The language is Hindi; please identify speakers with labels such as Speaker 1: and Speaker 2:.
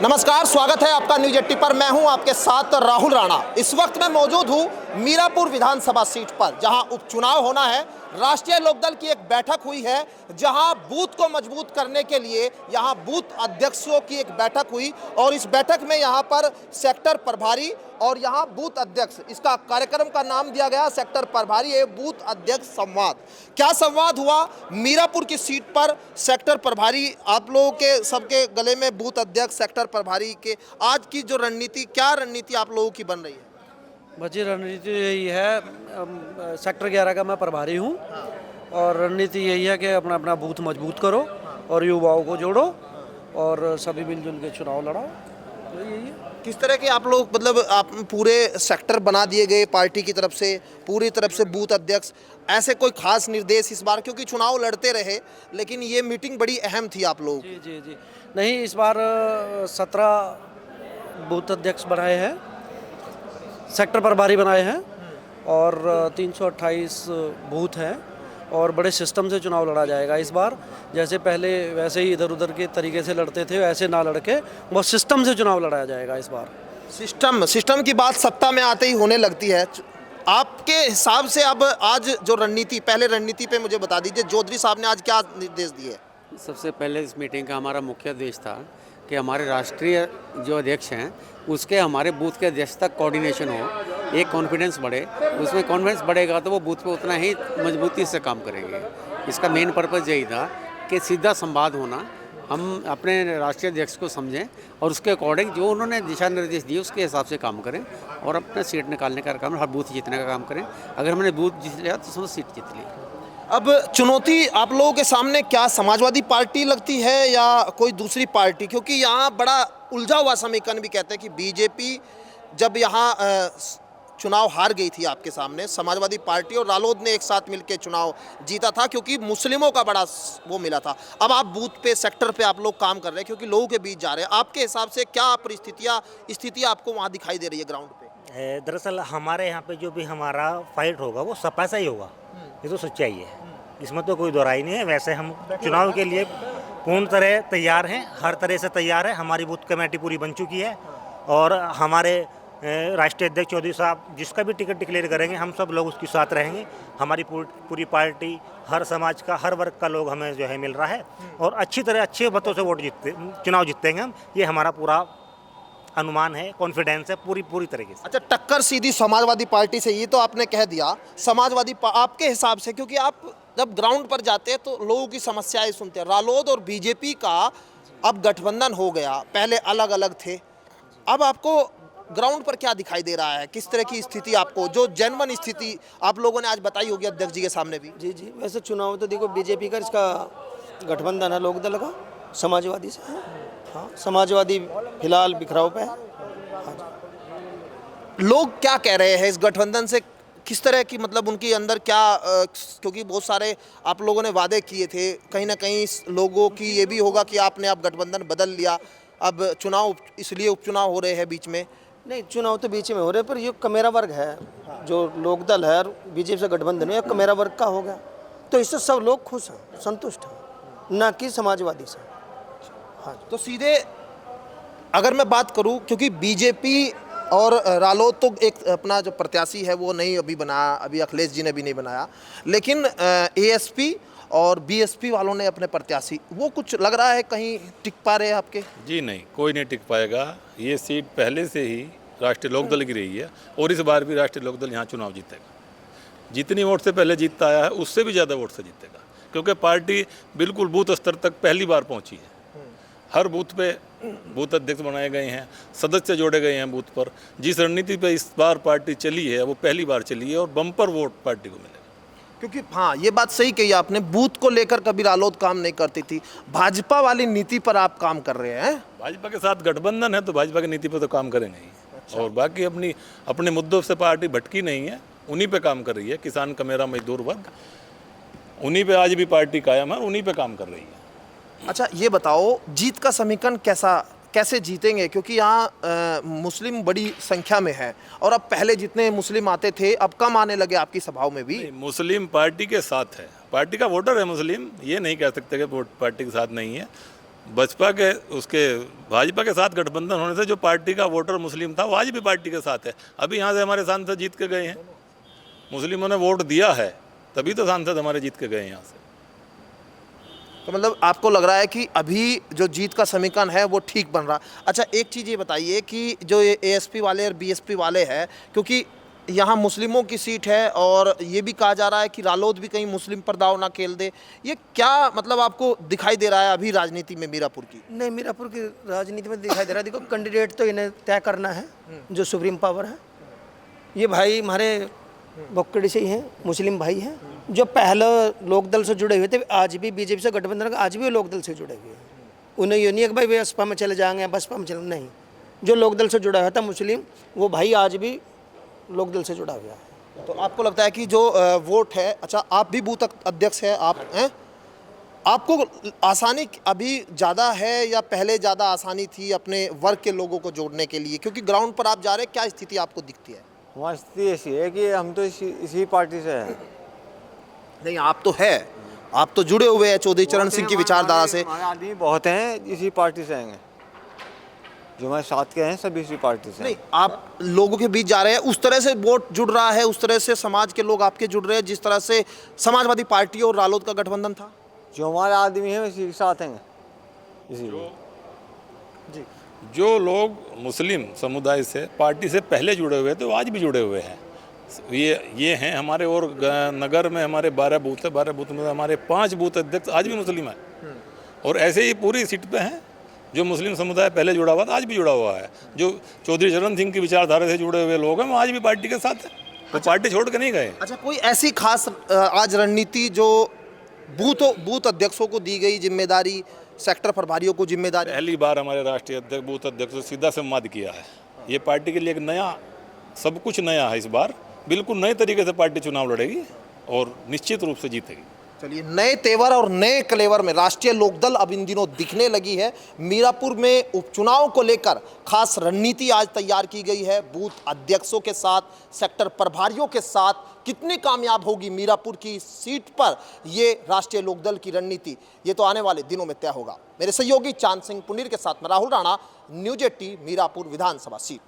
Speaker 1: नमस्कार, स्वागत है आपका न्यूज 80 पर। मैं हूं आपके साथ राहुल राणा। इस वक्त मैं मौजूद हूं मीरापुर विधानसभा सीट पर, जहां उपचुनाव होना है। राष्ट्रीय लोकदल की एक बैठक हुई है, जहां बूथ को मजबूत करने के लिए यहां बूथ अध्यक्षों की एक बैठक हुई और इस बैठक में यहां पर सेक्टर प्रभारी और यहां बूथ अध्यक्ष, इसका कार्यक्रम का नाम दिया गया सेक्टर प्रभारी एवं बूथ अध्यक्ष संवाद। क्या संवाद हुआ मीरापुर की सीट पर? सेक्टर प्रभारी आप लोगों के सबके गले में बूथ अध्यक्ष सेक्टर प्रभारी के आज की जो रणनीति, क्या रणनीति आप लोगों की बन रही है?
Speaker 2: बची रणनीति यही है, सेक्टर 11 का मैं प्रभारी हूँ और रणनीति यही है कि अपना अपना बूथ मजबूत करो और युवाओं को जोड़ो और सभी मिलजुल के चुनाव लड़ाओ। यही है।
Speaker 1: किस तरह के आप लोग, मतलब आप पूरे सेक्टर बना दिए गए पार्टी की तरफ से, पूरी तरफ से बूथ अध्यक्ष, ऐसे कोई खास निर्देश इस बार? क्योंकि चुनाव लड़ते रहे लेकिन ये मीटिंग बड़ी अहम थी आप लोगों की।
Speaker 2: जी जी जी नहीं, इस बार 17 बूथ अध्यक्ष बनाए हैं, सेक्टर प्रभारी बनाए हैं और 328 बूथ हैं और बड़े सिस्टम से चुनाव लड़ा जाएगा इस बार। जैसे पहले वैसे ही इधर उधर के तरीके से लड़ते थे, वैसे ना लड़के बहुत सिस्टम से चुनाव लड़ाया जाएगा इस बार।
Speaker 1: सिस्टम की बात सत्ता में आते ही होने लगती है। आपके हिसाब से अब आज जो रणनीति, पहले रणनीति पे मुझे बता दीजिए, चौधरी साहब ने आज क्या निर्देश दिए?
Speaker 3: सबसे पहले इस मीटिंग का हमारा मुख्य उद्देश्य था कि हमारे राष्ट्रीय जो अध्यक्ष हैं उसके हमारे बूथ के अध्यक्ष तक कोऑर्डिनेशन हो, एक कॉन्फिडेंस बढ़े। उसमें कॉन्फिडेंस बढ़ेगा तो वो बूथ पे उतना ही मजबूती से काम करेंगे। इसका मेन पर्पज़ यही था कि सीधा संवाद होना, हम अपने राष्ट्रीय अध्यक्ष को समझें और उसके अकॉर्डिंग जो उन्होंने दिशा निर्देश दिए उसके हिसाब से काम करें और अपना सीट निकालने का काम, हर बूथ जीतने का काम करें। अगर हमने बूथ जीत लिया तो उसमें सीट जीत ली।
Speaker 1: अब चुनौती आप लोगों के सामने क्या समाजवादी पार्टी लगती है या कोई दूसरी पार्टी? क्योंकि यहाँ बड़ा उलझा हुआ समीकरण भी कहते हैं कि बीजेपी जब यहाँ चुनाव हार गई थी आपके सामने, समाजवादी पार्टी और रालोद ने एक साथ मिलकर चुनाव जीता था क्योंकि मुस्लिमों का बड़ा वो मिला था। अब आप बूथ पे, सेक्टर पे आप लोग काम कर रहे हैं क्योंकि लोगों के बीच जा रहे हैं। आपके हिसाब से क्या स्थिति आपको वहाँ दिखाई दे रही है ग्राउंड पे?
Speaker 4: दरअसल हमारे यहाँ पे जो भी हमारा फाइट होगा वो सपा से ही होगा, ये तो सच्चाई है, इसमें तो कोई दोहराई नहीं है। वैसे हम चुनाव के लिए पूर्ण तरह तैयार हैं, हर तरह से तैयार है। हमारी बूथ कमेटी पूरी बन चुकी है और हमारे राष्ट्रीय अध्यक्ष चौधरी साहब जिसका भी टिकट डिक्लेयर करेंगे हम सब लोग उसके साथ रहेंगे। हमारी पूरी पार्टी, हर समाज का, हर वर्ग का लोग हमें जो है मिल रहा है और अच्छी तरह अच्छे मतों से चुनाव जीतेंगे हम, ये हमारा पूरा अनुमान है, कॉन्फिडेंस है पूरी तरीके से।
Speaker 1: अच्छा, टक्कर सीधी समाजवादी पार्टी से, ये तो आपने कह दिया। आपके हिसाब से, क्योंकि आप जब ग्राउंड पर जाते हैं तो लोगों की समस्याएं सुनते हैं। रालोद और बीजेपी का अब गठबंधन हो गया, पहले अलग अलग थे, अब आपको ग्राउंड पर क्या दिखाई दे रहा है? किस तरह की स्थिति आपको, जो जेन्युइन स्थिति आप लोगों ने आज बताई होगी अध्यक्ष जी के सामने भी?
Speaker 2: जी जी, वैसे चुनाव तो देखो बीजेपी का, इसका गठबंधन है लोकदल का समाजवादी से। हाँ, समाजवादी फिलहाल बिखराव पे है।
Speaker 1: लोग क्या कह रहे हैं इस गठबंधन से? किस तरह की, मतलब उनके अंदर क्या, क्योंकि बहुत सारे आप लोगों ने वादे किए थे, कहीं ना कहीं लोगों की ये भी होगा कि आपने अब गठबंधन बदल लिया, अब चुनाव इसलिए उपचुनाव हो रहे हैं बीच में।
Speaker 2: नहीं, चुनाव तो बीच में हो रहे, पर ये कमेरा वर्ग है, जो लोकदल है और बीजेपी से गठबंधन है, कमेरा वर्ग का हो गया, तो इससे सब लोग खुश हैं, संतुष्ट हैं, ना कि समाजवादी से।
Speaker 1: हाँ, तो सीधे अगर मैं बात करूं, क्योंकि बीजेपी और रालोद तो एक अपना जो प्रत्याशी है वो नहीं अभी बनाया, अभी अखिलेश जी ने भी नहीं बनाया, लेकिन एएसपी और बीएसपी वालों ने अपने प्रत्याशी, वो कुछ लग रहा है कहीं टिक पा रहे हैं आपके?
Speaker 5: जी नहीं, कोई नहीं टिक पाएगा। ये सीट पहले से ही राष्ट्रीय लोकदल की रही है और इस बार भी राष्ट्रीय लोकदल यहाँ चुनाव जीतेगा। जितनी वोट से पहले जीतता आया है उससे भी ज़्यादा वोट से जीतेगा, क्योंकि पार्टी बिल्कुल बूथ स्तर तक पहली बार पहुँची है। हर बूथ पे बूथ अध्यक्ष बनाए गए हैं, सदस्य जोड़े गए हैं बूथ पर। जिस रणनीति पे इस बार पार्टी चली है वो पहली बार चली है और बम्पर वोट पार्टी को मिलेगा।
Speaker 1: क्योंकि हाँ, ये बात सही कही आपने, बूथ को लेकर कभी रालोद काम नहीं करती थी, भाजपा वाली नीति पर आप काम कर रहे हैं।
Speaker 5: भाजपा के साथ गठबंधन है तो भाजपा की नीति पर तो काम करेंगे ही। अच्छा। और बाकी अपने मुद्दों से पार्टी भटकी नहीं है, उन्हीं पे काम कर रही है। किसान का मेरा मजदूर वर्ग, उन्हीं पे आज भी पार्टी कायम है, उन्हीं पे काम कर रही है।
Speaker 1: अच्छा, ये बताओ जीत का समीकरण कैसे जीतेंगे? क्योंकि यहाँ मुस्लिम बड़ी संख्या में है और अब पहले जितने मुस्लिम आते थे अब कम आने लगे आपकी सभाओं में भी।
Speaker 5: मुस्लिम पार्टी के साथ है, पार्टी का वोटर है मुस्लिम, ये नहीं कह सकते कि वोट पार्टी के साथ नहीं है। बसपा के उसके भाजपा के साथ गठबंधन होने से जो पार्टी का वोटर मुस्लिम था वो आज भी पार्टी के साथ है। अभी यहाँ से हमारे सांसद जीत के गए हैं, मुस्लिमों ने वोट दिया है तभी तो सांसद हमारे जीत के गए हैं यहाँ से।
Speaker 1: तो मतलब आपको लग रहा है कि अभी जो जीत का समीकरण है वो ठीक बन रहा। अच्छा, एक चीज़ ये बताइए कि जो ये एएसपी वाले और बीएसपी वाले हैं, क्योंकि यहाँ मुस्लिमों की सीट है और ये भी कहा जा रहा है कि रालोद भी कहीं मुस्लिम पर दाव ना खेल दे, ये क्या मतलब आपको दिखाई दे रहा है अभी राजनीति में मीरापुर की?
Speaker 6: नहीं, मीरापुर की राजनीति में दिखाई दे रहा है। देखो, कैंडिडेट तो इन्हें तय करना है, जो सुप्रीम पावर है। ये भाई हमारे बोक्कड़ी से ही हैं, मुस्लिम भाई हैं, जो पहले लोकदल से जुड़े हुए थे, आज भी बीजेपी से गठबंधन, आज भी लोकदल से जुड़े हुए हैं। उन्हें ये नहीं है कि भाई बसपा में चले जाएंगे, बसपा में चले, नहीं। जो लोकदल से जुड़ा हुआ था मुस्लिम, वो भाई आज भी लोकदल से जुड़ा हुआ है।
Speaker 1: तो आपको लगता है कि जो वोट है, अच्छा आप भी बूथ अध्यक्ष हैं, आप हैं, आपको आसानी अभी ज़्यादा है या पहले ज़्यादा आसानी थी अपने वर्ग के लोगों को जोड़ने के लिए? क्योंकि ग्राउंड पर आप जा रहे हैं, क्या स्थिति आपको दिखती है?
Speaker 7: हमारी स्थिति ऐसी है कि हम तो इसी पार्टी से हैं।
Speaker 1: नहीं, आप तो है, आप तो जुड़े हुए हैं चौधरी चरण सिंह की विचारधारा से।
Speaker 7: हमारे आदमी बहुत हैं, इसी पार्टी से आएंगे, जो हमारे साथ के हैं सब इसी पार्टी से।
Speaker 1: नहीं, आप लोगों के बीच जा रहे हैं, उस तरह से वोट जुड़ रहा है, उस तरह से समाज के लोग आपके जुड़ रहे हैं जिस तरह से समाजवादी पार्टी और रालोद का गठबंधन था।
Speaker 7: जो हमारे आदमी हैं इसी के साथ हैं, इसीलिए।
Speaker 5: जो लोग मुस्लिम समुदाय से पार्टी से पहले जुड़े हुए थे वो आज भी जुड़े हुए हैं। ये हैं हमारे, और नगर में हमारे 12 बूथ है, 12 बूथ में हमारे 5 बूथ अध्यक्ष आज भी मुस्लिम हैं, और ऐसे ही पूरी सीट पे हैं जो मुस्लिम समुदाय पहले जुड़ा हुआ था, आज भी जुड़ा हुआ है। जो चौधरी चरण सिंह की विचारधारा से जुड़े हुए लोग हैं वो आज भी पार्टी के साथ हैं, तो पार्टी छोड़ के नहीं गए।
Speaker 1: अच्छा, कोई ऐसी खास आज रणनीति जो बूथ अध्यक्षों को दी गई जिम्मेदारी, सेक्टर प्रभारियों को जिम्मेदारी?
Speaker 5: पहली बार हमारे राष्ट्रीय अध्यक्ष बूथ अध्यक्ष से सीधा संवाद किया है। ये पार्टी के लिए एक नया, सब कुछ नया है। इस बार बिल्कुल नए तरीके से पार्टी चुनाव लड़ेगी और निश्चित रूप से जीतेगी।
Speaker 1: चलिए, नए तेवर और नए क्लेवर में राष्ट्रीय लोकदल अब इन दिनों दिखने लगी है। मीरापुर में उपचुनाव को लेकर खास रणनीति आज तैयार की गई है। बूथ अध्यक्षों के साथ, सेक्टर प्रभारियों के साथ कितनी कामयाब होगी मीरापुर की सीट पर ये राष्ट्रीय लोकदल की रणनीति, ये तो आने वाले दिनों में तय होगा। मेरे सहयोगी चांद सिंह पुनीर के साथ मैं राहुल राणा, न्यूज 18 मीरापुर विधानसभा सीट।